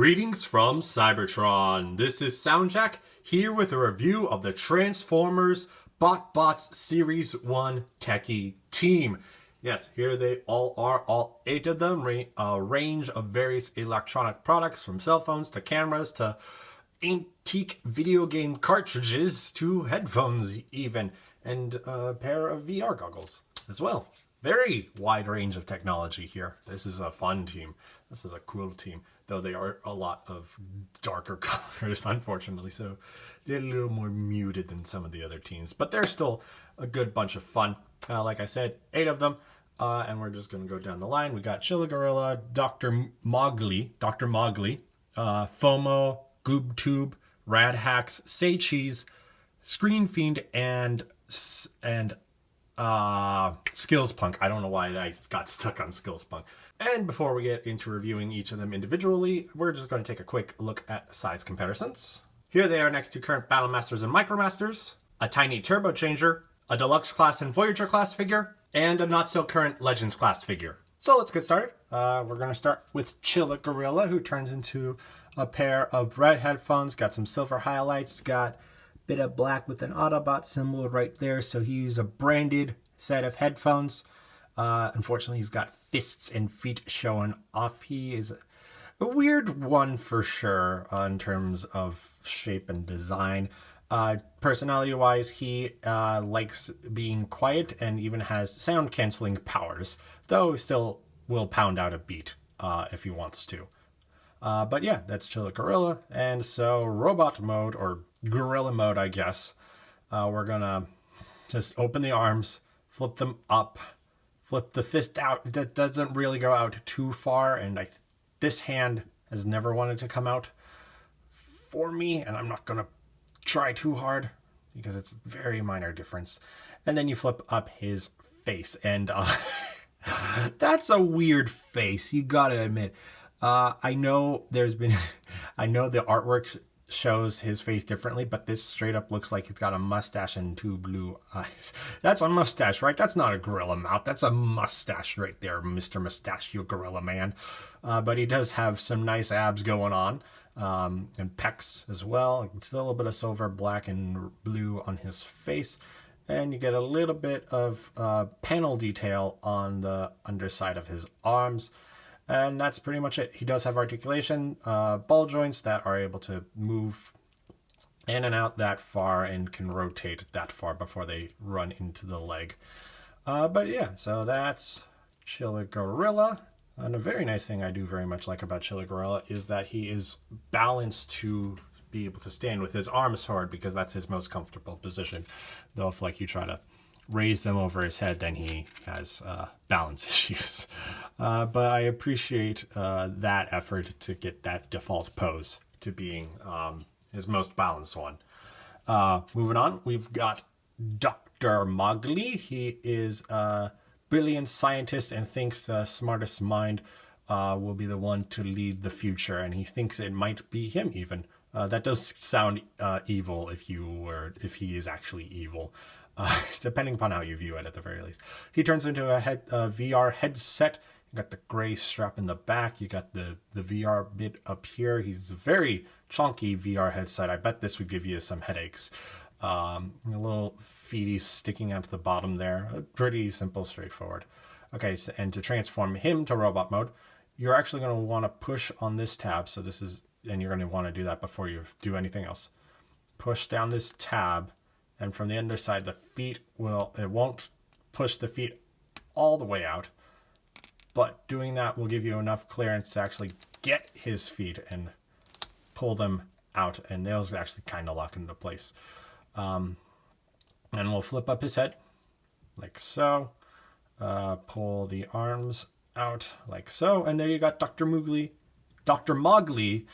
Greetings from Cybertron. This is SoundJack here with a review of the Transformers BotBots Series 1 Techie team. Yes, here they all are, all 8 of them, a range of various electronic products from cell phones to cameras to antique video game cartridges to headphones even, and a pair of VR goggles as well. Very wide range of technology here. This is a fun team. This is a cool team, though they are a lot of darker colors, unfortunately, so they're a little more muted than some of the other teams, but they're still a good bunch of fun. Like I said, 8 of them, and we're just going to go down the line. We got Chilla Gorilla, Dr. Moogly, FOMO, GoopTube, RadHacks, Say Cheese, Screen Fiend, and Skills Punk. I don't know why I got stuck on Skills Punk. And before we get into reviewing each of them individually, we're just going to take a quick look at size comparisons. Here they are next to current Battle Masters and Micromasters, a tiny Turbo Changer, a Deluxe class and Voyager class figure, and a not so current Legends class figure. So let's get started. We're going to start with Chilla Gorilla, who turns into a pair of red headphones, got some silver highlights, got bit of black with an Autobot symbol right there, so he's a branded set of headphones. Unfortunately, he's got fists and feet showing off. He is a weird one for sure in terms of shape and design. Personality-wise, he likes being quiet and even has sound-canceling powers, though he still will pound out a beat if he wants to. But yeah, that's Chilla Gorilla. And so robot mode, or gorilla mode, I guess. We're gonna just open the arms, flip them up, flip the fist out. That doesn't really go out too far, and this hand has never wanted to come out for me, and I'm not gonna try too hard because it's a very minor difference. And then you flip up his face, and that's a weird face, you gotta admit. I know the artwork shows his face differently, but this straight up looks like he's got a mustache and 2 blue eyes. That's a mustache, right? That's not a gorilla mouth. That's a mustache right there, Mr. Mustachio Gorilla Man. But he does have some nice abs going on, and pecs as well. Still a little bit of silver, black, and blue on his face. And you get a little bit of panel detail on the underside of his arms. And that's pretty much it. He does have articulation, ball joints that are able to move in and out that far and can rotate that far before they run into the leg. But yeah, so that's Chilla Gorilla. And a very nice thing I do very much like about Chilla Gorilla is that he is balanced to be able to stand with his arms forward, because that's his most comfortable position. Though if you try to raise them over his head, then he has balance issues. But I appreciate that effort to get that default pose to being his most balanced one. Moving on, we've got Dr. Moogly. He is a brilliant scientist and thinks the smartest mind will be the one to lead the future, and he thinks it might be him even. That does sound evil if he is actually evil. Depending upon how you view it, at the very least. He turns into a VR headset. You got the gray strap in the back. You got the VR bit up here. He's a very chunky VR headset. I bet this would give you some headaches. A little feeties sticking out to the bottom there. Pretty simple, straightforward. Okay, so, and to transform him to robot mode, you're actually going to want to push on this tab. So this is, and you're going to want to do that before you do anything else. Push down this tab. And from the underside, the feet it won't push the feet all the way out, but doing that will give you enough clearance to actually get his feet and pull them out, and those actually kind of lock into place. And we'll flip up his head, like so, pull the arms out, like so, and there you got Dr. Moogly. Dr. Moogly,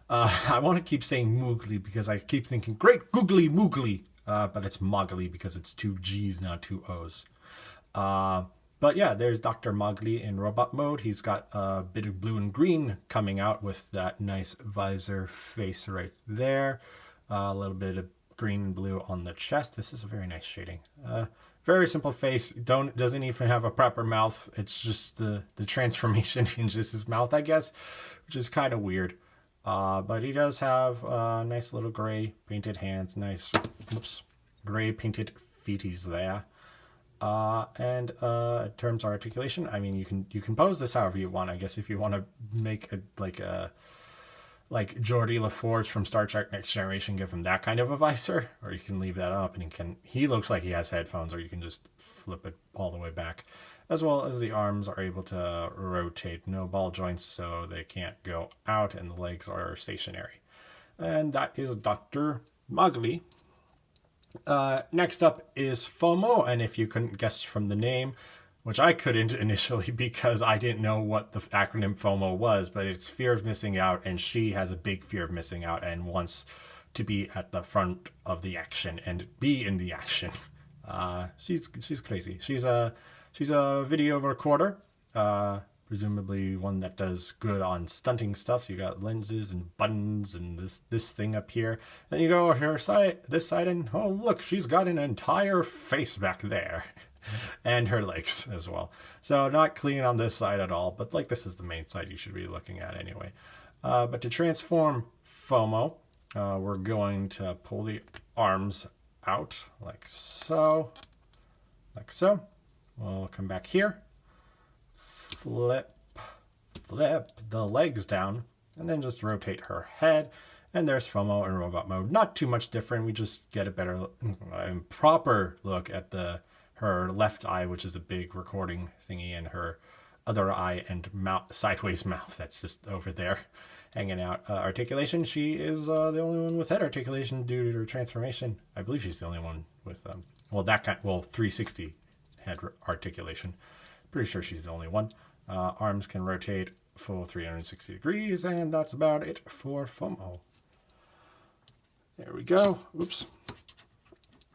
I want to keep saying Moogly because I keep thinking, great googly moogly. But it's Moogly because it's 2 G's, not 2 O's. But yeah, there's Dr. Moogly in robot mode. He's got a bit of blue and green coming out with that nice visor face right there. A little bit of green and blue on the chest. This is a very nice shading. Very simple face. Doesn't even have a proper mouth. It's just the transformation changes his mouth, I guess, which is kind of weird. But he does have nice little gray painted hands, nice, gray painted feeties there. And in terms of articulation, I mean, you can pose this however you want. I guess if you want to make it like Geordie LaForge from Star Trek Next Generation, give him that kind of a visor, or you can leave that up and he looks like he has headphones, or you can just flip it all the way back. As well as the arms are able to rotate, no ball joints, so they can't go out, and the legs are stationary. And that is Dr. Moogly. Next up is FOMO, and if you couldn't guess from the name, which I couldn't initially because I didn't know what the acronym FOMO was, but it's fear of missing out, and she has a big fear of missing out and wants to be at the front of the action and be in the action. She's crazy. She's a video recorder, presumably one that does good on stunting stuff. So you got lenses and buttons and this thing up here. Then you go her side, this side, and oh look, she's got an entire face back there, and her legs as well. So not clean on this side at all. But like this is the main side you should be looking at anyway. But to transform FOMO, we're going to pull the arms out like so, like so. We'll come back here, flip the legs down, and then just rotate her head. And there's FOMO in robot mode. Not too much different. We just get a better, proper look at her left eye, which is a big recording thingy, and her other eye and sideways mouth that's just over there hanging out. Articulation, she is the only one with head articulation due to her transformation. I believe she's the only one with, 360 head articulation. Pretty sure she's the only one. Arms can rotate full 360 degrees, and that's about it for FOMO. There we go. Oops.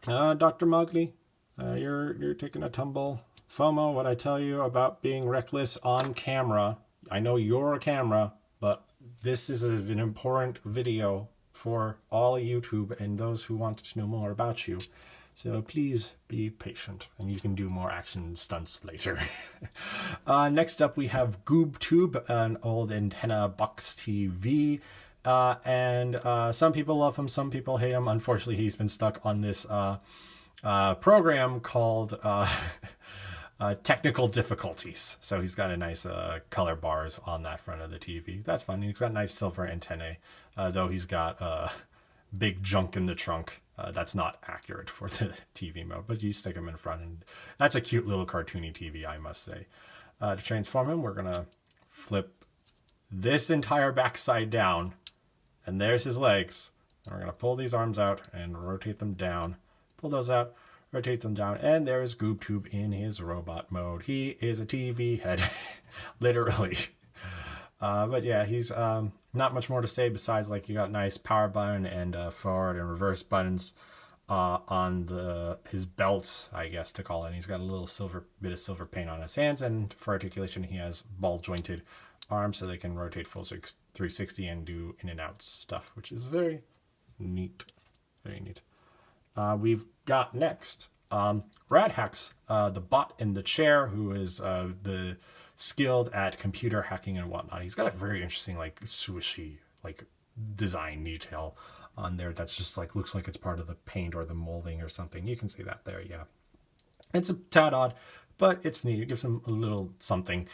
Dr. Moogly, you're taking a tumble. FOMO, what I tell you about being reckless on camera. I know you're a camera, but this is an important video for all YouTube and those who want to know more about you. So please be patient, and you can do more action stunts later. Next up, we have GoopTube, an old antenna box TV. And some people love him, some people hate him. Unfortunately, he's been stuck on this program called Technical Difficulties. So he's got a nice color bars on that front of the TV. That's fun. He's got nice silver antennae, though he's got big junk in the trunk. That's not accurate for the TV mode, but you stick him in front, and that's a cute little cartoony TV, I must say. To transform him, we're going to flip this entire backside down, and there's his legs. And we're going to pull these arms out and rotate them down. Pull those out, rotate them down, and there's GoopTube in his robot mode. He is a TV head, literally. But yeah, he's not much more to say besides like you got nice power button and forward and reverse buttons on his belts, I guess to call it. And he's got a little bit of silver paint on his hands, and for articulation he has ball jointed arms so they can rotate full 360 and do in and out stuff, which is very neat. Very neat. We've got next RadHacks, the bot in the chair, who is the skilled at computer hacking and whatnot. He's got a very interesting like swooshy like design detail on there that's just like looks like it's part of the paint or the molding or something. You can see that there. Yeah, it's a tad odd, but it's neat. It gives him a little something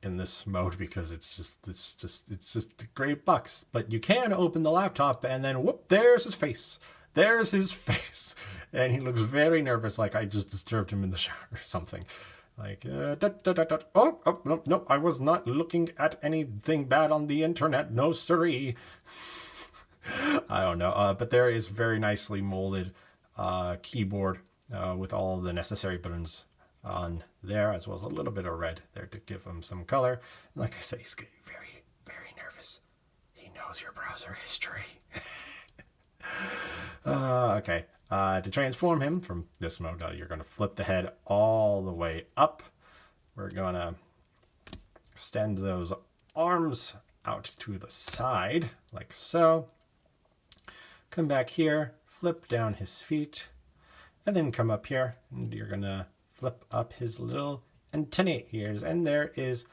in this mode because it's just a great bucks. But you can open the laptop and then whoop, there's his face. There's his face, and he looks very nervous, like I just disturbed him in the shower or something. Like, no, I was not looking at anything bad on the internet. No, siree. I don't know. But there is very nicely molded keyboard with all the necessary buttons on there, as well as a little bit of red there to give him some color. And like I said, he's getting very, very nervous. He knows your browser history. Okay. To transform him from this mode, you're going to flip the head all the way up. We're going to extend those arms out to the side, like so. Come back here, flip down his feet, and then come up here, and you're going to flip up his little antennae ears. And there is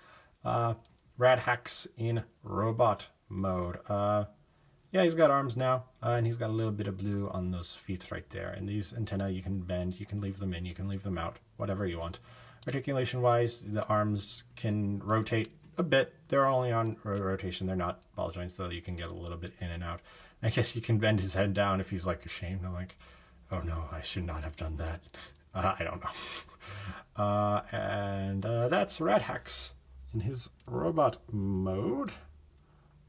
RadHacks in robot mode. Yeah, he's got arms now, and he's got a little bit of blue on those feet right there. And these antennae you can bend, you can leave them in, you can leave them out, whatever you want. Articulation-wise, the arms can rotate a bit. They're only on rotation. They're not ball joints, though you can get a little bit in and out. I guess you can bend his head down if he's like ashamed. I'm like, oh no, I should not have done that. I don't know. And that's RadHacks in his robot mode.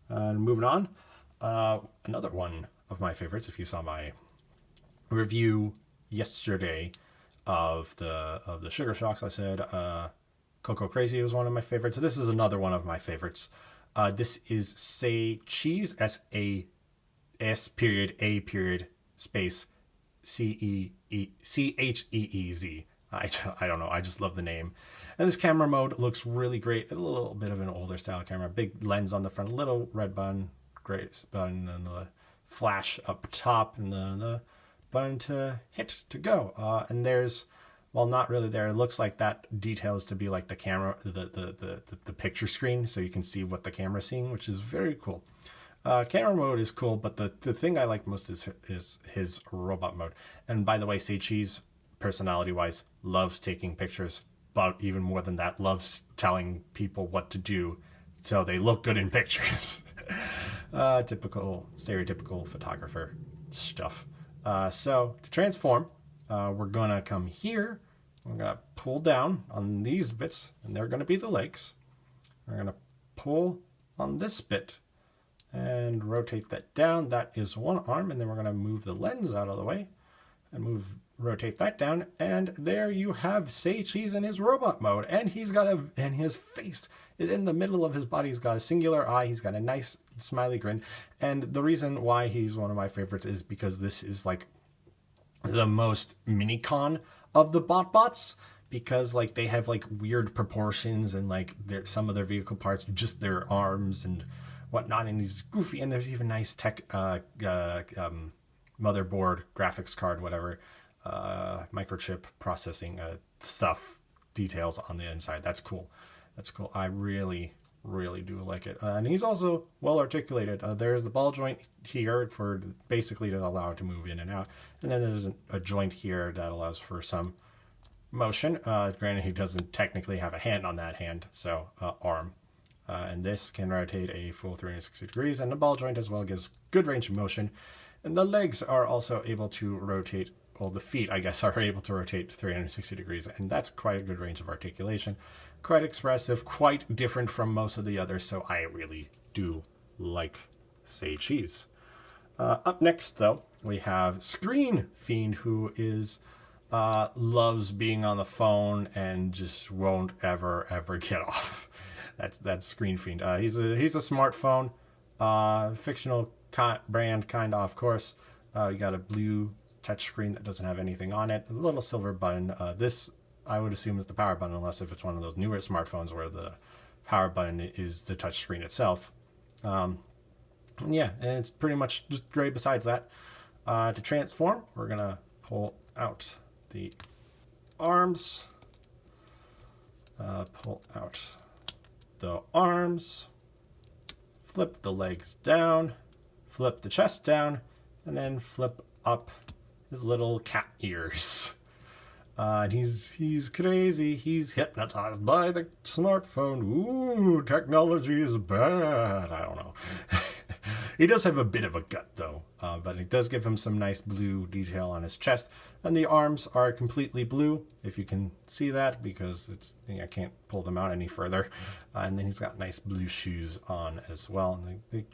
And moving on, another one of my favorites. If you saw my review yesterday of the Sugar Shocks, I said Coco Crazy was one of my favorites. This is another one of my favorites. This is Say Cheese, S period A period space CHEEZ. I don't know. I just love the name. And this camera mode looks really great. A little bit of an older style camera. Big lens on the front, little red button, gray button, and the flash up top, and the button to hit to go. And there's, well, not really there. It looks like that details to be like the camera, the picture screen, so you can see what the camera's seeing, which is very cool. Camera mode is cool, but the thing I like most is his robot mode. And by the way, Say Cheese, personality-wise, loves taking pictures, but even more than that, loves telling people what to do so they look good in pictures. Typical, stereotypical photographer stuff. So to transform, we're gonna come here. We're gonna pull down on these bits, and they're gonna be the legs. We're gonna pull on this bit and rotate that down. That is one arm, and then we're gonna move the lens out of the way and rotate that down, and there you have Say Cheese in his robot mode. And and his face is in the middle of his body. He's got a singular eye. He's got a nice smiley grin. And the reason why he's one of my favorites is because this is like the most mini-con of the BotBots, because like they have like weird proportions, and like some of their vehicle parts, just their arms and whatnot, and he's goofy. And there's even nice tech motherboard, graphics card, whatever, microchip processing stuff, details on the inside. That's cool. I really do like it. And he's also well articulated. There's the ball joint here for basically to allow it to move in and out, and then there's a joint here that allows for some motion. Granted, he doesn't technically have a hand on that hand, so arm. And this can rotate a full 360 degrees, and the ball joint as well gives good range of motion. And the legs are also able to rotate, well, the feet, I guess, are able to rotate 360 degrees, and that's quite a good range of articulation. Quite expressive, quite different from most of the others, so I really do like Say Cheese. Up next, though, we have Screen Fiend, who is loves being on the phone and just won't ever get off. That's Screen Fiend. He's a smartphone, fictional brand, kind of course. You got a blue touchscreen that doesn't have anything on it. A little silver button. This I would assume is the power button, unless if it's one of those newer smartphones where the power button is the touchscreen itself. Yeah, and it's pretty much just great. Besides that, to transform, we're gonna pull out the arms. Pull out the arms. Flip the legs down. Flip the chest down, and then flip up his little cat ears. And he's crazy. He's hypnotized by the smartphone. Ooh, technology is bad. I don't know. He does have a bit of a gut, though, but it does give him some nice blue detail on his chest. And the arms are completely blue, if you can see that, because I can't pull them out any further. And then he's got nice blue shoes on as well. And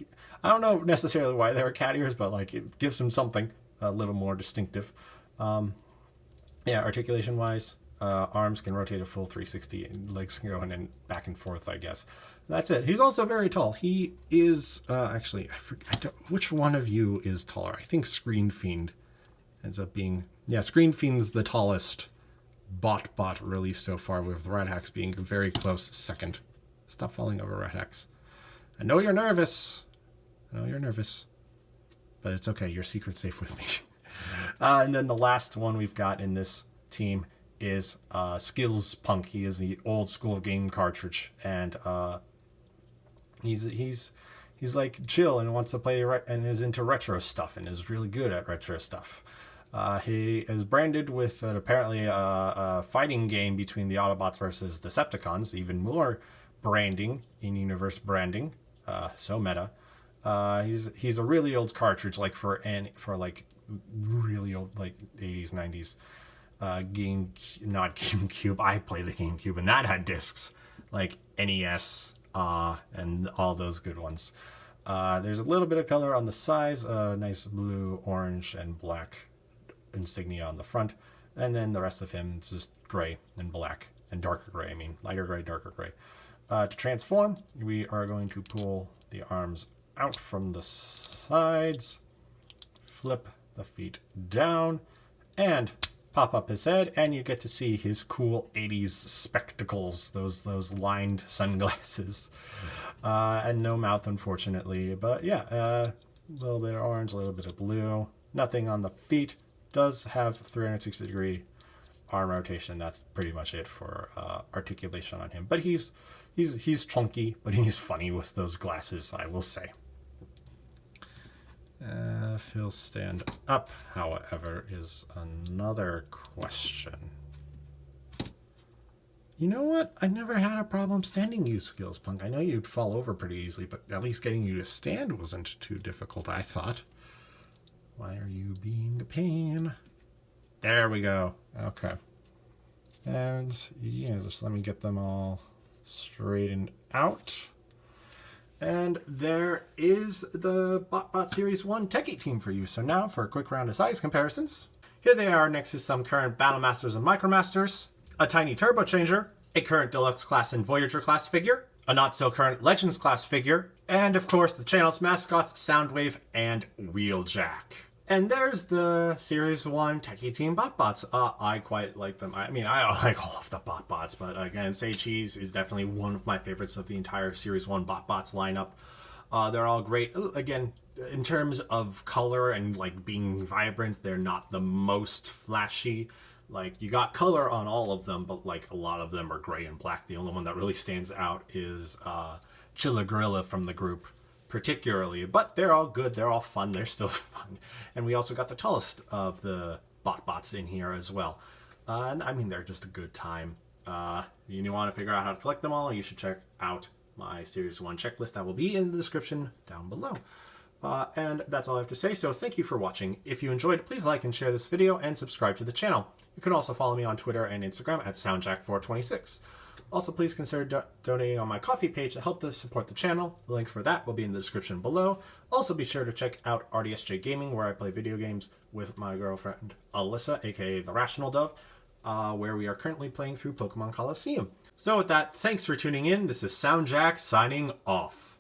I don't know necessarily why they were cat ears, but like it gives him something a little more distinctive. Yeah, articulation-wise, arms can rotate a full 360, and legs can go in back and forth, I guess. That's it. He's also very tall. He is, actually, I don't, which one of you is taller? I think Screen Fiend ends up being, yeah, Screen Fiend's the tallest BotBot released so far, with RadHacks being a very close second. Stop falling over, RadHacks. I know you're nervous. But it's okay. Your secret's safe with me. And then the last one we've got in this team is Skills Punk. He is the old school game cartridge, and he's He's like chill and wants to play and is into retro stuff and is really good at retro stuff. He is branded with apparently a fighting game between the Autobots versus Decepticons, even more branding, in-universe branding, so meta. He's a really old cartridge, like for like really old, like 80s, 90s not GameCube. I played the GameCube and that had discs, like NES, and all those good ones. There's a little bit of color on the sides, nice blue, orange, and black insignia on the front, and then the rest of him is just gray and black and darker gray. I mean, lighter gray, darker gray. To transform, we are going to pull the arms out from the sides, flip the feet down, and pop up his head, and you get to see his cool 80s spectacles, those lined sunglasses. And no mouth, unfortunately, but yeah, a little bit of orange, a little bit of blue. Nothing on the feet. Does have 360 degree arm rotation. That's pretty much it for articulation on him. But he's chunky, but he's funny with those glasses, I will say. If he'll stand up, however, is another question. You know what? I never had a problem standing you, Skills Punk. I know you'd fall over pretty easily, but at least getting you to stand wasn't too difficult, I thought. Why are you being a pain? There we go. Okay. And yeah, just let me get them all straightened out. And there is the BotBot Series 1 Techie team for you. So now for a quick round of size comparisons. Here they are next to some current Battlemasters and Micromasters, a tiny Turbo Changer, a current Deluxe class and Voyager class figure, a not-so-current Legends class figure, and of course the channel's mascots Soundwave and Wheeljack. And there's the Series 1 Techie Team BotBots. I quite like them. I mean, I like all of the BotBots, but again, Say Cheese is definitely one of my favorites of the entire Series 1 BotBots lineup. They're all great. Again, in terms of color and like being vibrant, they're not the most flashy. Like, you got color on all of them, but like a lot of them are gray and black. The only one that really stands out is Chilla Gorilla from the group, particularly, but they're all good, they're all fun, they're still fun. And we also got the tallest of the BotBots in here as well. And I mean, they're just a good time. You want to figure out how to collect them all, you should check out my Series 1 checklist. That will be in the description down below. And that's all I have to say, so thank you for watching. If you enjoyed, please like and share this video and subscribe to the channel. You can also follow me on Twitter and Instagram at SoundJack426. Also, please consider donating on my Ko-fi page to help to support the channel. The link for that will be in the description below. Also, be sure to check out RDSJ Gaming, where I play video games with my girlfriend Alyssa, aka The Rational Dove, where we are currently playing through Pokemon Coliseum. So with that, thanks for tuning in. This is SoundJack signing off.